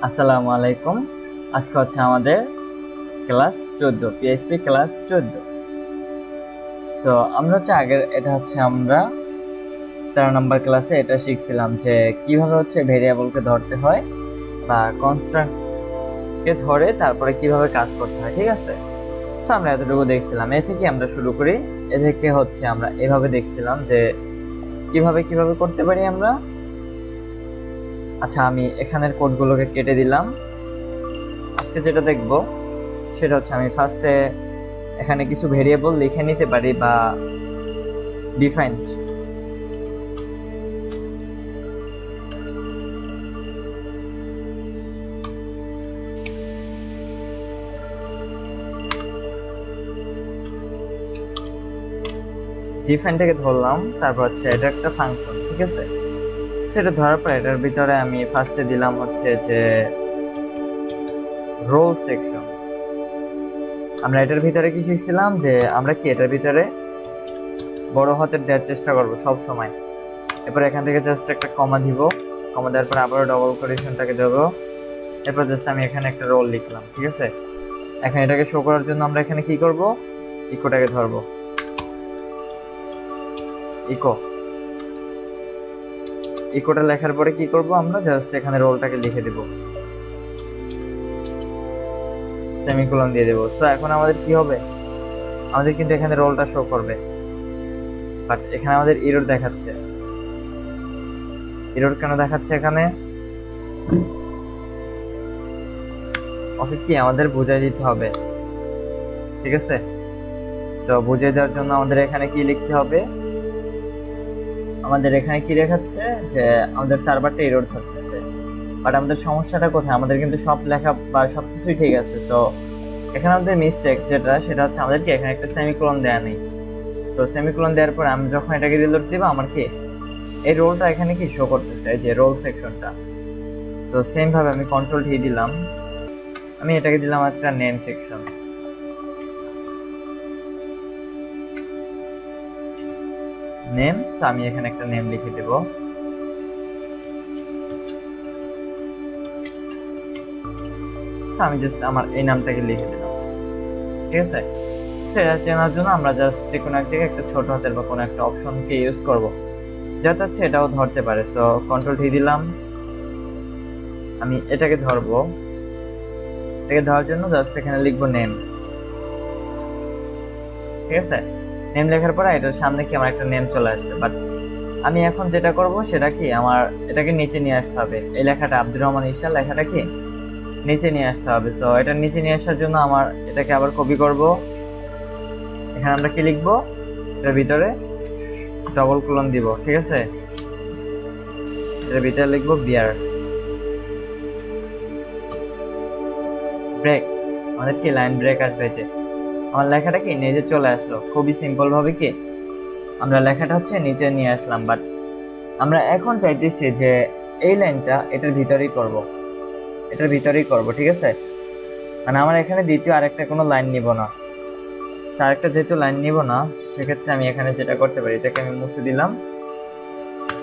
আসসালামু আলাইকুম। আজকে হচ্ছে আমাদের ক্লাস 14 পিএইচপি ক্লাস 14। তো আমরা হচ্ছে আগের এটা হচ্ছে আমরা 13 নম্বর ক্লাসে এটা শিখছিলাম যে কিভাবে হচ্ছে ভেরিয়েবলকে ধরতে হয় বা কনস্ট্যান্টকে ধরে তারপরে কিভাবে কাজ করতে হয়, ঠিক আছে? তো আমরা এতটুকু দেখছিলাম। এ থেকে আমরা শুরু করি। এ থেকে হচ্ছে আমরা এভাবে দেখছিলাম যে কিভাবে করতে পারি আমরা। আচ্ছা, আমি এখানের কোডগুলোকে কেটে দিলাম। আজকে যেটা দেখব সেটা হচ্ছে আমি ফার্স্টে এখানে কিছু ভেরিয়েবল লিখে নিতে পারি বা ডিফাইন্ড। ডিফাইনটাকে ধরলাম, তারপর হচ্ছে এটা একটা ফাংশন, ঠিক আছে? সেটা ধরার পর এটার ভিতরে আমি ফার্স্টে দিলাম হচ্ছে যে রোল সেকশন। আমরা এটার ভিতরে কি শিখছিলাম যে আমরা কি এটার ভিতরে বড় হাতের দেওয়ার চেষ্টা করব সব সময়। এরপর এখান থেকে জাস্ট একটা কমা দিব, কমা দেওয়ার পর আবারও ডবল কোটেশনটাকে দেবো। এরপর জাস্ট আমি এখানে একটা রোল লিখলাম, ঠিক আছে? এখন এটাকে শো করার জন্য আমরা এখানে কি করব, ইকোটাকে ধরবো। ইকোটা লেখার পরে কি করব, আমরা জাস্ট এখানে রোলটাকে লিখে দেব, সেমিকোলন দিয়ে দেব। সো এখন আমাদের কি হবে, আমাদের কিন্তু এখানে রোলটা শো করবে, বাট এখানে আমাদের এরর দেখাচ্ছে। এরর কেন দেখাচ্ছে এখানে? ওকে কি আমাদের বুঝাই দিতে হবে, ঠিক আছে? সো বুঝিয়ে দেওয়ার জন্য আমাদের এখানে কি লিখতে হবে, আমাদের এখানে কি দেখাচ্ছে যে আমাদের সার্ভারটা এরর ধরতেছে। বাট আমাদের সমস্যাটা কোথায়, আমাদের কিন্তু সব লেখা বা সবকিছুই ঠিক আছে। তো এখানে আমাদের মিস্টেক যেটা, সেটা হচ্ছে আমাদেরকে এখানে একটা সেমিকোলন দেওয়া নেই। তো সেমিকোলন দেওয়ার পর আমি যখন এটাকে রিলোড দিব, আমার কি এই রোলটা এখানে কি শো করতেছে, এই যে রোল সেকশনটা। তো সেম ভাবে আমি কন্ট্রোল টি দিলাম, আমি এটাকে দিলাম একটা নেম সেকশন। নেম, সো আমি এখানে একটা নেম লিখে দেব। আমি জাস্ট আমার এই নামটাকে লিখে দিলাম, ঠিক আছে? সেটা চেনার জন্য আমরা জাস্ট যে কোনো এক জায়গায় একটা ছোট হাতের বা কোনো একটা অপশনকে ইউজ করব, যাতে হচ্ছে এটাও ধরতে পারে। সো কন্ট্রোল টি দিলাম, আমি এটাকে ধরবো। এটাকে ধরার জন্য জাস্ট এখানে লিখবো নেম, ঠিক আছে? নেম লেখার পরে এটার সামনে কি আমার একটা নেম চলে আসবে। বাট আমি এখন যেটা করব সেটা কি, আমার এটাকে নিচে নিয়ে আসতে হবে। এই লেখাটা আব্দুর রহমান ঈশা লেখাটা কি নিচে নিয়ে আসতে হবে। সো এটা নিচে নিয়ে আসার জন্য আমার এটাকে আবার কপি করব। এখানে আমরা কি লিখবো, এটার ভিতরে ডবল কোলন দিব, ঠিক আছে? এটার ভিতরে লিখবো বিয়ার ব্রেক। আমাদের কি লাইন ব্রেক আসবে, যে আমার লেখাটা কি নিচে চলে আসলো। খুবই সিম্পল ভাবে কি আমরা লেখাটা হচ্ছে নিচে নিয়ে আসলাম। বাট আমরা এখন চাইতেছি যে এই লাইনটা এটার ভিতরেই করব, এটার ভিতরেই করব, ঠিক আছে? মানে আমার এখানে দ্বিতীয় আরেকটা কোনো লাইন নিব না। তার একটা যেহেতু লাইন নিব না, সেক্ষেত্রে আমি এখানে যেটা করতে পারি, এটাকে আমি মুছে দিলাম,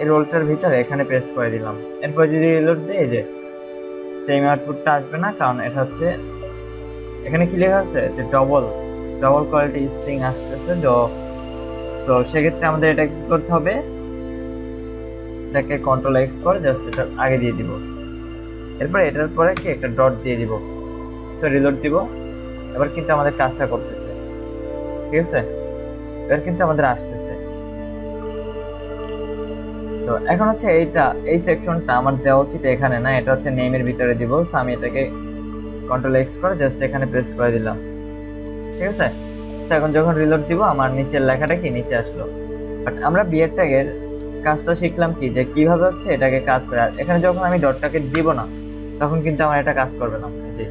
এই রোলটার ভিতরে এখানে পেস্ট করে দিলাম। এরপর যদি রিলোড দিই, যে সেম আউটপুটটা আসবে না, কারণ এটা হচ্ছে এখানে কি লেখা আছে যে ডবল কোয়ালিটি স্ট্রিং আসতেছে। তো সেক্ষেত্রে আমাদের এটা কি করতে হবে, এটাকে কন্ট্রোল এক্স করে জাস্ট এটা আগে দিয়ে দিব। এরপরে এটার পরে কি একটা ডট দিয়ে দিব। তো রিলোড দিব, এবার কিন্তু আমাদের কাজটা করতেছে, ঠিক আছে? এবার কিন্তু আমাদের আসতেছে। সো এখন হচ্ছে এই সেকশনটা আমার দেওয়া উচিত এখানে না, এটা হচ্ছে নেমের ভিতরে দিব। সো আমি এটাকে কন্ট্রোল এক্স করে জাস্ট এখানে পেস্ট করে দিলাম, ঠিক আছে? সো এখন যখন রিলোড দিব, আমার নিচের লেখাটা কি নিচে আসলো। বাট আমরা বিয়ার ট্যাগের কাজটা শিখলাম কি, যে কিভাবে হচ্ছে এটাকে কাজ করে। আর এখানে যখন আমি ডটটাকে দিব না, তখন কিন্তু আমার এটা কাজ করবে না, যে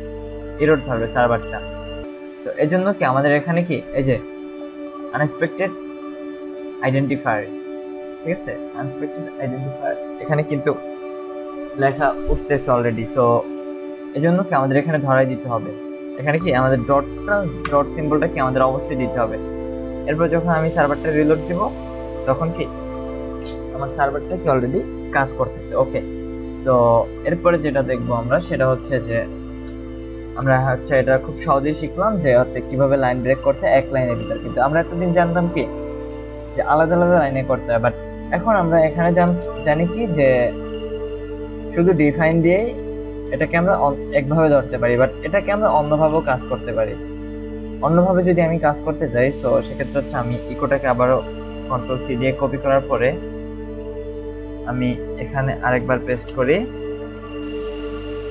এরর ধরবে সার্ভারটা। সো এই জন্য কি আমাদের এখানে কি এই যে আনএক্সপেক্টেড আইডেন্টিফায়ার, ঠিক আছে? আনএক্সপেক্টেড আইডেন্টিফায়ার এখানে কিন্তু লেখা উঠতেছে অলরেডি। সো এই জন্য কি আমাদের এখানে ধরাই দিতে হবে, এখানে কি আমাদের ডট সিম্বলটা কি আমাদের অবশ্যই দিতে হবে। এরপর যখন আমি সার্ভারটা রিলোড দিব, তখন কি আমার সার্ভারটা কি অলরেডি কাজ করতেছে। ওকে, সো এরপরে যেটা দেখবো আমরা সেটা হচ্ছে যে আমরা হচ্ছে এটা খুব সহজেই শিখলাম যে হচ্ছে কিভাবে লাইন ব্রেক করতে এক লাইনের ভিতর, কিন্তু আমরা এতদিন জানতাম কি যে আলাদা আলাদা লাইনে করতে হয়, বাট এখন আমরা এখানে জানি কি যে শুধু ডিফাইন দিয়েই এটাকে আমরা একভাবে ধরতে পারি, বাট এটাকে আমরা অন্যভাবেও কাজ করতে পারি। অন্যভাবে যদি আমি কাজ করতে যাই সো সেক্ষেত্রে হচ্ছে আমি ইকোটাকে আবারও কন্ট্রোল সি দিয়ে কপি করার পরে আমি এখানে আরেকবার পেস্ট করি।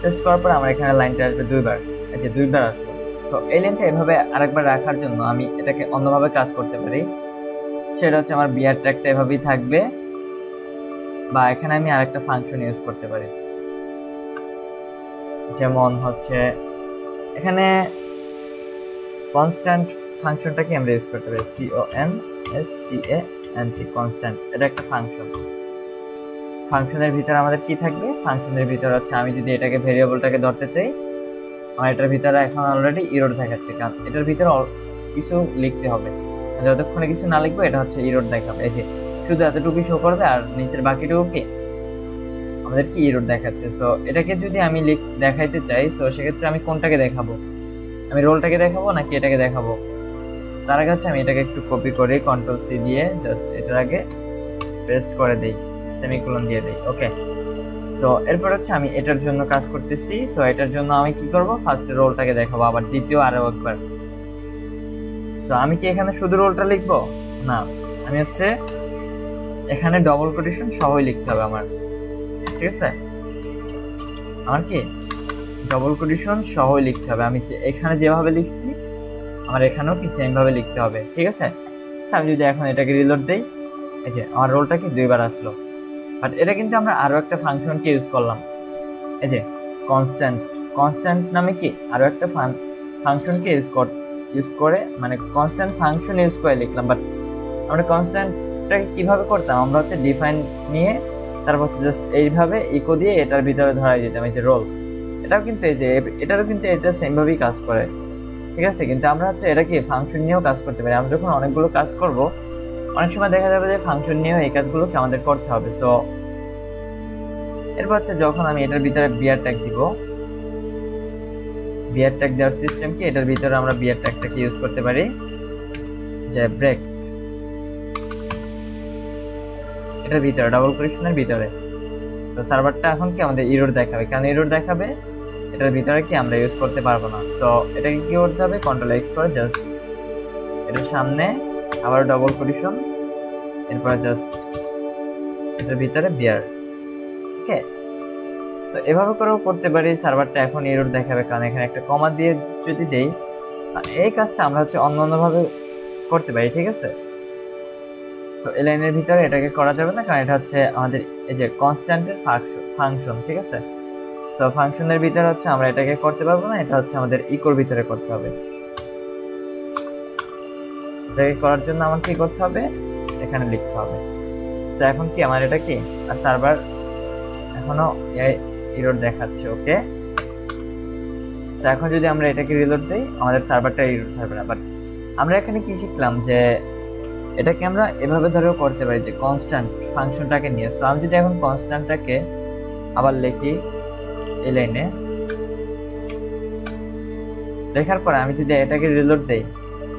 পেস্ট করার পর আমার এখানে লাইনটা আসবে দুইবার, আচ্ছা দুইবার আসলো। সো এই লাইনটা এভাবে আরেকবার রাখার জন্য আমি এটাকে অন্যভাবে কাজ করতে পারি। সেটা হচ্ছে আমার বিয়ার ট্যাগটা এভাবেই থাকবে, বা এখানে আমি আরেকটা ফাংশন ইউজ করতে পারি। যেমন হচ্ছে এখানে কনস্ট্যান্ট ফাংশনটাকে আমরা ইউজ করতে পারি, CONSTANT কনস্ট্যান্ট। এটা একটা ফাংশন। ফাংশনের ভিতরে আমাদের কি থাকবে, ফাংশনের ভিতরে হচ্ছে আমি যদি এটাকে ভেরিয়েবলটাকে ধরতে চাই, আমার এটার ভিতরে এখন অলরেডি ইরর দেখাচ্ছে, কারণ এটার ভিতরে কিছু লিখতে হবে। যতক্ষণে কিছু না লিখবো এটা হচ্ছে ইরর দেখাবে। এই যে শুধু এতটুকু শো করবে আর নিচের বাকিটুকু কি আমাদের কি ইরর দেখাচ্ছে। সো এটাকে যদি আমি দেখাইতে চাই সো সেক্ষেত্রে আমি কোনটাকে দেখাবো, আমি রোলটাকে দেখাবো নাকি এটাকে দেখাবো? তার আগে হচ্ছে আমি এটাকে একটু কপি করে কন্ট্রোল সি দিয়ে জাস্ট এটার আগে পেস্ট করে দেই, সেমিকোলন দিয়ে দেই। ওকে, সো এরপর হচ্ছে আমি এটার জন্য কাজ করতেছি। সো এটার জন্য আমি কি করব, ফার্স্টে রোলটাকে দেখাবো, আবার দ্বিতীয় আরো একবার। সো আমি কি এখানে শুধু রোলটা লিখবো? না, আমি হচ্ছে এখানে ডবল কোটেশন সহই লিখতে হবে আমার, ঠিক আছে? আমার কি ডবল কোটেশন সহই লিখতে হবে। আমি এখানে যেভাবে লিখছি আমার এখানেও কি সেম ভাবে লিখতে হবে, ঠিক আছে? আমি যদি এখন এটাকে রিলোড দেই, এই যে আমার রোলটা কি দুইবার আসলো, বাট এটা কিন্তু আমরা আরো একটা ফাংশনকে ইউজ করলাম। এই যে কনস্ট্যান্ট নামে কি আরো একটা ফাংশনকে ইউজ করে, মানে কনস্ট্যান্ট ফাংশন ইউজ করে লিখলাম। বাট আমরা কনস্ট্যান্টটাকে কিভাবে করতাম, আমরা হচ্ছে ডিফাইন নিয়ে তারপর জাস্ট এইভাবে ইকো দিয়ে এটার ভিতরে ধরাই দিতাম। এই যে রোল, এটাও কিন্তু এই যে এটারও কিন্তু এটা সেম ভাবেই কাজ করে, ঠিক আছে? কিন্তু আমরা হচ্ছে এটা কি ফাংশন নিয়েও কাজ করতে পারি। আমরা যখন অনেকগুলো কাজ করব অনেক সময় দেখা যাবে যে ফাংশন নিয়েও এই কাজগুলোকে আমাদের করতে হবে। সো এরপর হচ্ছে যখন আমি এটার ভিতরে বিয়ার ট্যাগ দিব, বিয়ার ট্যাগ দেওয়ার সিস্টেম কি, এটার ভিতরে আমরা বিয়ার ট্যাগটাকে ইউজ করতে পারি যে ব্রেক, এটার ভিতরে ডাবল কোটেশনের ভিতরে। তো সার্ভারটা এখন কি আমাদের এরর দেখাবে, কেন এরর দেখাবে, এটার ভিতরে কি আমরা ইউজ করতে পারবো না। তো এটাকে কি করতে হবে, কন্ট্রোল এক্স করে জাস্ট এটার সামনে আবার ডবল কোটেশন, এরপর জাস্ট এটার ভিতরে বিয়ার। ওকে, তো এভাবে করেও করতে পারি। সার্ভারটা এখন এরর দেখাবে কারণ এখানে একটা কমা দিয়ে যদি দেই, এই কাজটা আমরা হচ্ছে অন্যভাবে করতে পারি, ঠিক আছে? সো এই লাইনের ভিতরে এটাকে করা যাবে না কারণ এটা হচ্ছে আমাদের এই যে কনস্ট্যান্টের ফাংশন, ঠিক আছে? সো ফাংশনের ভিতরে হচ্ছে আমরা এটাকে করতে পারবো না, এটা হচ্ছে আমাদের ইকোর ভিতরে করতে হবে। এটাকে করার জন্য আমার কি করতে হবে, এখানে লিখতে হবে। সো এখন কি আমার এটা কি, আর সার্ভার এখনো এরর দেখাচ্ছে। ওকে, সো এখন যদি আমরা এটাকে রিলোড দেই আমাদের সার্ভারটা এরর থাকবে না। বাট আমরা এখানে কি শিখলাম যে এটাকে আমরা এভাবে ধরেও করতে পারি যে কনস্ট্যান্ট ফাংশনটাকে নিয়ে। সো আমি যদি এখন কনস্ট্যান্টটাকে আবার লিখি এই লাইনে, লেখার পরে আমি যদি এটাকে রিলোড দেই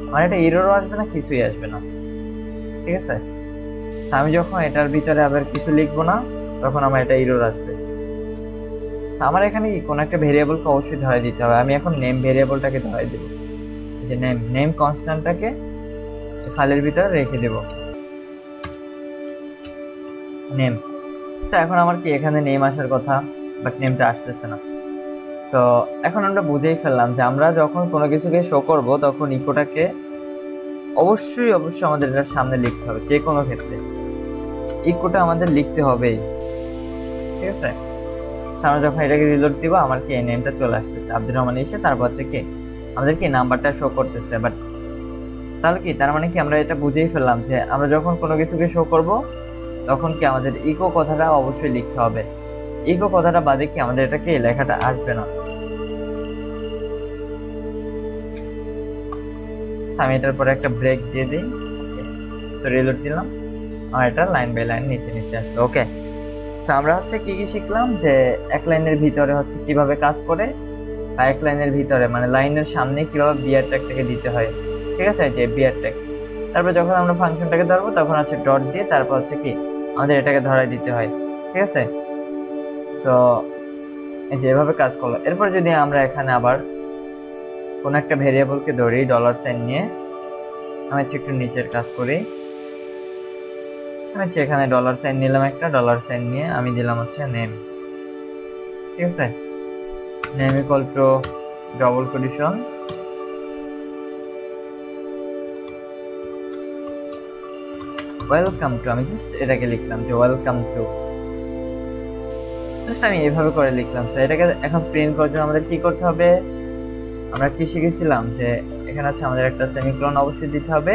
আমার এটা এররও আসবে না, কিছুই আসবে না, ঠিক আছে? আমি যখন এটার ভিতরে আবার কিছু লিখবো না তখন আমার এটা এরর আসবে। আমার এখানে কি কোনো একটা ভেরিয়েবলকে অবশ্যই ধরাই দিতে হবে। আমি এখন নেম ভেরিয়েবলটাকে ধরাই দেব, যে নেম কনস্ট্যান্টটাকে ফাইলের ভিতরে রেখে দেব নেম। সো এখন আমার কি এখানে নেম আসার কথা, বাট নেমটা আসতেছে না। সো এখন আমরা বুঝেই ফেললাম যে আমরা যখন কোনো কিছুকে শো করব তখন ইকোটাকে অবশ্যই আমাদের এটার সামনে লিখতে হবে। যে কোনো ক্ষেত্রে ইকোটা আমাদের লিখতে হবেই, ঠিক আছে? আমরা যখন এটাকে রিলোড দিব আমার কি এই নেমটা চলে আসতেছে, আব্দুর রহমান এসে তারপর হচ্ছে কি আমাদের কি নাম্বারটা শো করতেছে। বাট তাহলে কি তার মানে কি আমরা এটা বুঝেই ফেললাম যে আমরা যখন কোনো কিছুকে শো করব তখন কি আমাদের ইকো কথাটা অবশ্যই লিখতে হবে। ইকো কথাটা বাদে কি আমাদের এটাকে লেখাটা আসবে না। আমি এটার পরে একটা ব্রেক দিয়ে দিই, সো রিলোড দিলাম, আর এটা লাইন বাই লাইন নিচে আসলো। ওকে, সো আমরা হচ্ছে কি কি শিখলাম যে এক লাইনের ভিতরে হচ্ছে কিভাবে কাজ করে, বা এক লাইনের ভিতরে মানে লাইনের সামনে কিভাবে বিয়ার ট্যাগটাকে দিতে হয়, ঠিক আছে, যে বিয়ার ট্যাগ। তারপর যখন আমরা ফাংশনটাকে ধরবো তখন হচ্ছে ডট দিয়ে তারপর হচ্ছে কি আমাদের এটাকে ধরাই দিতে হয়, ঠিক আছে। সো এই যে এভাবে কাজ করলো। এরপর যদি আমরা এখানে আবার কোন একটা ভেরিয়েবলকে ধরি ডলার সাইন নিয়ে, আমি হচ্ছে একটু নিচের কাজ করি। আমি হচ্ছে এখানে ডলার সাইন নিলাম, একটা ডলার সাইন নিয়ে আমি দিলাম হচ্ছে নেম, ঠিক আছে। Name equal to double quotation welcome to, আমি জাস্ট এটাকে লিখলাম যে ওয়েলকাম টু, জাস্ট আমি এইভাবে করে লিখলাম। সো এটাকে এখন প্রিন্ট করার জন্য আমাদের কি করতে হবে, আমরা কি শিখেছিলাম যে এখানে হচ্ছে আমাদের একটা সেমিকোলন অবশ্যই দিতে হবে।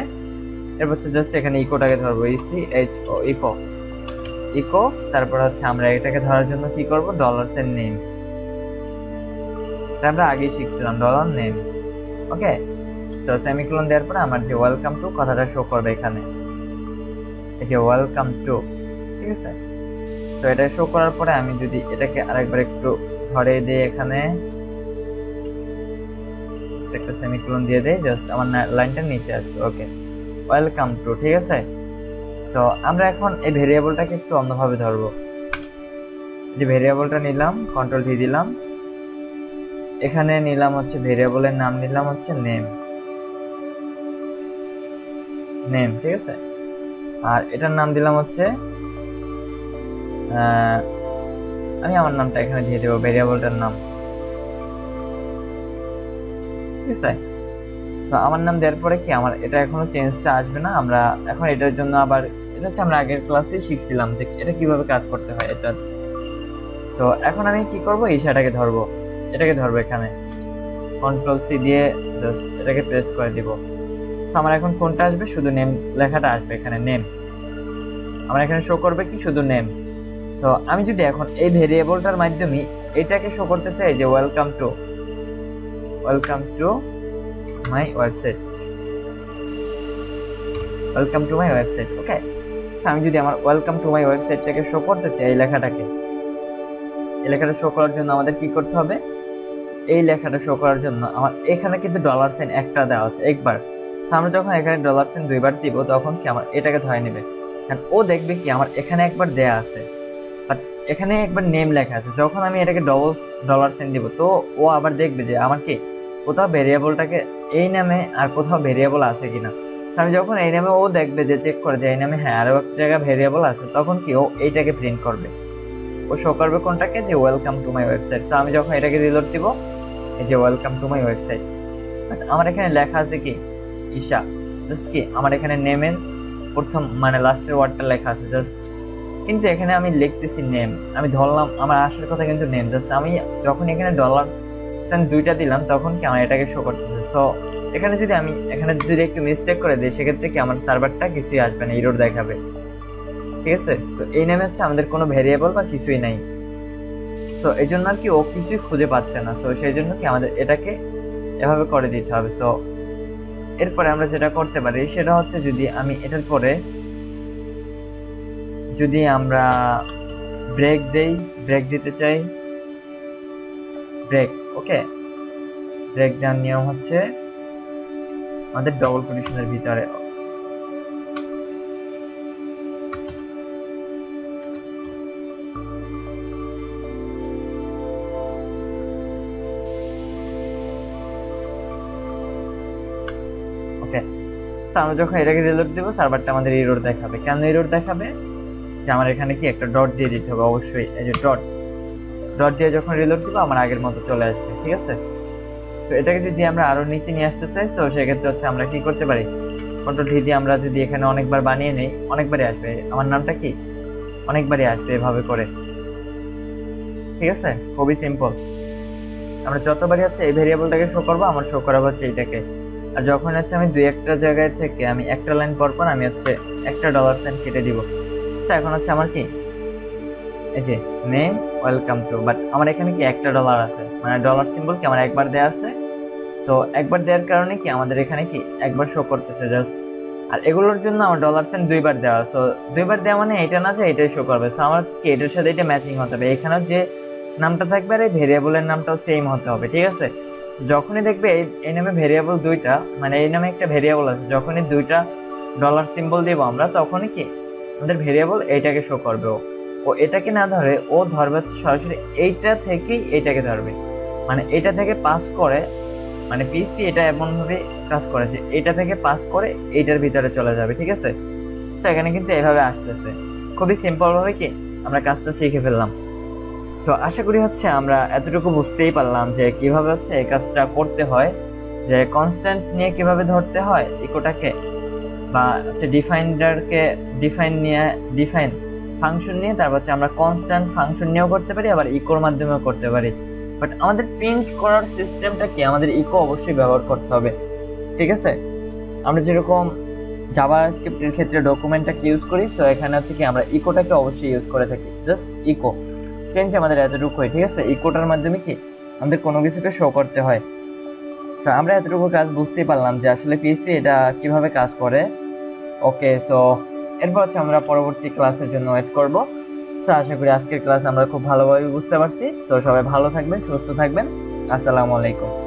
এরপর হচ্ছে জাস্ট এখানে ইকোটাকে ধরবো, ইসিএইচও ইকো ইকো। তারপর হচ্ছে আমরা এটাকে ধরার জন্য কি করব, ডলার সাইন নেম, আমরা আগেই শিখছিলাম ডলার নেম, ওকে। সো সেমিকোলন দেওয়ার পরে আমার যে ওয়েলকাম টু কথাটা শো করবে এখানে, এই যে ওয়েলকাম টু, ঠিক আছে। সো এটা শো করার পরে আমি যদি এটাকে আরেকবার একটু ধরে দিই, এখানে একটা সেমিকোলন দিয়ে দেই, জাস্ট আমার লাইনটা নিচে আসবে, ওকে, ওয়েলকাম টু, ঠিক আছে। সো আমরা এখন এই ভেরিয়েবলটাকে একটু অন্যভাবে ধরবো। যে ভেরিয়েবলটা নিলাম, কন্ট্রোল ভি দিলাম, এখানে নিলাম হচ্ছে ভেরিয়েবলের নাম নিলাম হচ্ছে নেম, নেম, ঠিক আছে। আর এটার নাম দিলাম হচ্ছে আমি আমার নামটা এখানে দিয়ে দেবো, ভেরিয়েবলটার নাম, ঠিক আছে। সো আমার নাম দেওয়ার পরে কি আমার এটা এখনো চেঞ্জটা আসবে না, আমরা এখন এটার জন্য আবার এটা হচ্ছে আমরা আগের ক্লাসে শিখছিলাম যে এটা কিভাবে কাজ করতে হয় এটা। সো এখন আমি কি করব, ইশাটাকে ধরবো, এটাকে ধরবো এখানে কন্ট্রোল সি দিয়ে জাস্ট এটাকে পেস্ট করে দিব। সো আমার এখন কোনটা আসবে, শুধু নেম লেখাটা আসবে এখানে, নেম আমার এখানে শো করবে কি শুধু নেম। সো আমি যদি এখন এই ভেরিয়েবলটার মাধ্যমে এটাকে শো করতে চাই যে welcome to my website, welcome to my website, okay. So আমি যদি আমার ওয়েলকাম টু মাই ওয়েবসাইটটাকে শো করতে চাই, এই লেখাটাকে, এই লেখাটা শো করার জন্য আমাদের কি করতে হবে, এই লেখাটা শো করার জন্য আমার এখানে কিন্তু ডলার সাইন একটা দেওয়া আছে একবার। আমরা যখন এখানে ডলার সাইন দুইবার দিব তখন কি আমার এটাকে ধরে নেবে, কারণ ও দেখবে কি আমার এখানে একবার দেয়া আছে বাট এখানে একবার নেম লেখা আছে। যখন আমি এটাকে ডলার সাইন দিব তো ও আবার দেখবে যে আমার কি কোথাও ভেরিয়েবলটাকে এই নামে আর কোথাও ভেরিয়েবল আছে কিনা। আমি যখন এই নামে ও দেখবে যে চেক করে যে এই নামে হ্যাঁ আরও এক জায়গায় ভেরিয়েবল আছে, তখন কি ও এইটাকে প্রিন্ট করবে, ও শো করবে কোনটাকে, যে welcome to my website. So আমি যখন এটাকে রিলোড দিব, এই যে ওয়েলকাম টু মাই ওয়েবসাইট, আমার এখানে লেখা আছে কি ঈশা, জাস্ট কি আমার এখানে নেমের প্রথম মানে লাস্টের ওয়ার্ডটা লেখা আছে জাস্ট, কিন্তু এখানে আমি লিখতেছি নেম, আমি ধরলাম আমার আসার কথা কিন্তু নেম, জাস্ট আমি যখন এখানে ডলার সাইন দুইটা দিলাম তখন কি আমার এটাকে শো করতেছে। সো এখানে যদি আমি এখানে যদি একটু মিস্টেক করে দিই সেক্ষেত্রে কি আমার সার্ভারটা কিছুই আসবে না, এরর দেখাবে, ঠিক আছে। তো এই নেমে হচ্ছে আমাদের কোনো ভেরিয়েবল বা কিছুই নাই, সো এই জন্য আর কি ও কিছুই খুঁজে পাচ্ছে না। সো সেই জন্য কি আমাদের এটাকে এভাবে করে দিতে হবে। সো এরপরে আমরা যেটা করতে পারি সেটা হচ্ছে যদি আমি এটার পরে যদি আমরা ব্রেক দেই, ব্রেক দিতে চাই, ব্রেক, ওকে। ব্রেক দেওয়ার নিয়ম হচ্ছে আমাদের ডবল কোটেশনের ভিতরে, ওকে। সো আমরা যখন এটাকে রিলোড দেবো সার্ভারটা আমাদের এরর দেখাবে। কেন এরর দেখাবে, যে আমার এখানে কি একটা ডট দিয়ে দিতে হবে অবশ্যই, এই যে ডট দিয়ে যখন রিলোড দিব আমার আগের মতো চলে আসবে, ঠিক আছে। তো এটাকে যদি আমরা আরো নিচে নিয়ে আসতে চাই তো সেক্ষেত্রে হচ্ছে আমরা কি করতে পারি, কন্ট্রোল ভি দিয়ে আমরা যদি এখানে অনেকবার বানিয়ে নেই অনেকবারই আসবে, আমার নামটা কি অনেকবারই আসবে এভাবে করে, ঠিক আছে। খুবই সিম্পল, আমরা যতবারই হচ্ছে এই ভেরিয়েবলটাকে শো করবো আমার শো করা হচ্ছে এইটাকে। আর যখন হচ্ছে আমি দুই একটা জায়গায় থেকে আমি একটা লাইন পর পর আমি হচ্ছে একটা ডলার সাইন কেটে দিব। আচ্ছা এখন হচ্ছে আমার কি এই যে নেম ওয়েলকাম টু, বাট আমার এখানে কি একটা ডলার আছে, মানে ডলার সিম্বল কি আমার একবার দেওয়া আছে। সো একবার দেওয়ার কারণে কি আমাদের এখানে কি একবার শো করতেছে জাস্ট আর এগুলোর জন্য আমার $সাইন দুইবার দেওয়া, সো দুইবার দেওয়া মানে এটা না যে এটাই শো করবে, সো আমার কি এটার সাথে এটা ম্যাচিং হতে হবে, এখানেও যে নামটা থাকবে আর এই ভেরিয়েবলের নামটাও সেম হতে হবে, ঠিক আছে। যখনই দেখবে এই নামে ভেরিয়েবল দুইটা, মানে এই নামে একটা ভেরিয়েবল আছে, যখনই দুইটা $সিম্বল দিব আমরা, তখনই কি আমাদের ভেরিয়েবল এইটাকে শো করবে। ও এটাকে না ধরে ও ধরবে হচ্ছে সরাসরি এইটা থেকেই এইটাকে ধরবে, মানে এটা থেকে পাস করে, মানে পিএইচপি এটা এমনভাবে কাজ করেছে এটা থেকে পাস করে এইটার ভিতরে চলে যাবে, ঠিক আছে। সো এখানে কিন্তু এইভাবে আসতেছে, খুবই সিম্পলভাবে কি আমরা কাজটা শিখে ফেললাম। সো আশা করি হচ্ছে আমরা এতটুকু বুঝতেই পারলাম যে কিভাবে হচ্ছে এই কাজটা করতে হয়, যে কনস্ট্যান্ট নিয়ে কিভাবে ধরতে হয় ইকোটাকে, বা হচ্ছে ডিফাইন ফাংশন নিয়ে তারপর হচ্ছে আমরা কনস্ট্যান্ট ফাংশন নিয়েও করতে পারি, আবার ইকোর মাধ্যমেও করতে পারি। বাট আমাদের প্রিন্ট করার সিস্টেমটা কি, আমাদের ইকো অবশ্যই ব্যবহার করতে হবে, ঠিক আছে। আমরা যেরকম জাভাস্ক্রিপ্টের ক্ষেত্রে ডকুমেন্টটাকে ইউজ করি, সো এখানে হচ্ছে কি আমরা ইকোটাকে অবশ্যই ইউজ করে থাকি, জাস্ট ইকো চেঞ্জ আমাদের এতটুকু হয়, ঠিক আছে। ইকোটার মাধ্যমে কি আমাদের কোনো কিছুকে শো করতে হয়। সো আমরা এতটুকু কাজ বুঝতেই পারলাম যে আসলে পিএইচপি এটা কিভাবে কাজ করে। ওকে, সো এরপর হচ্ছে আমরা পরবর্তী ক্লাসের জন্য ওয়েট করব। সো আশা করি আজকের ক্লাস আমরা খুব ভালোভাবে বুঝতে পারছি। সো সবাই ভালো থাকবেন, সুস্থ থাকবেন, আসসালামু আলাইকুম।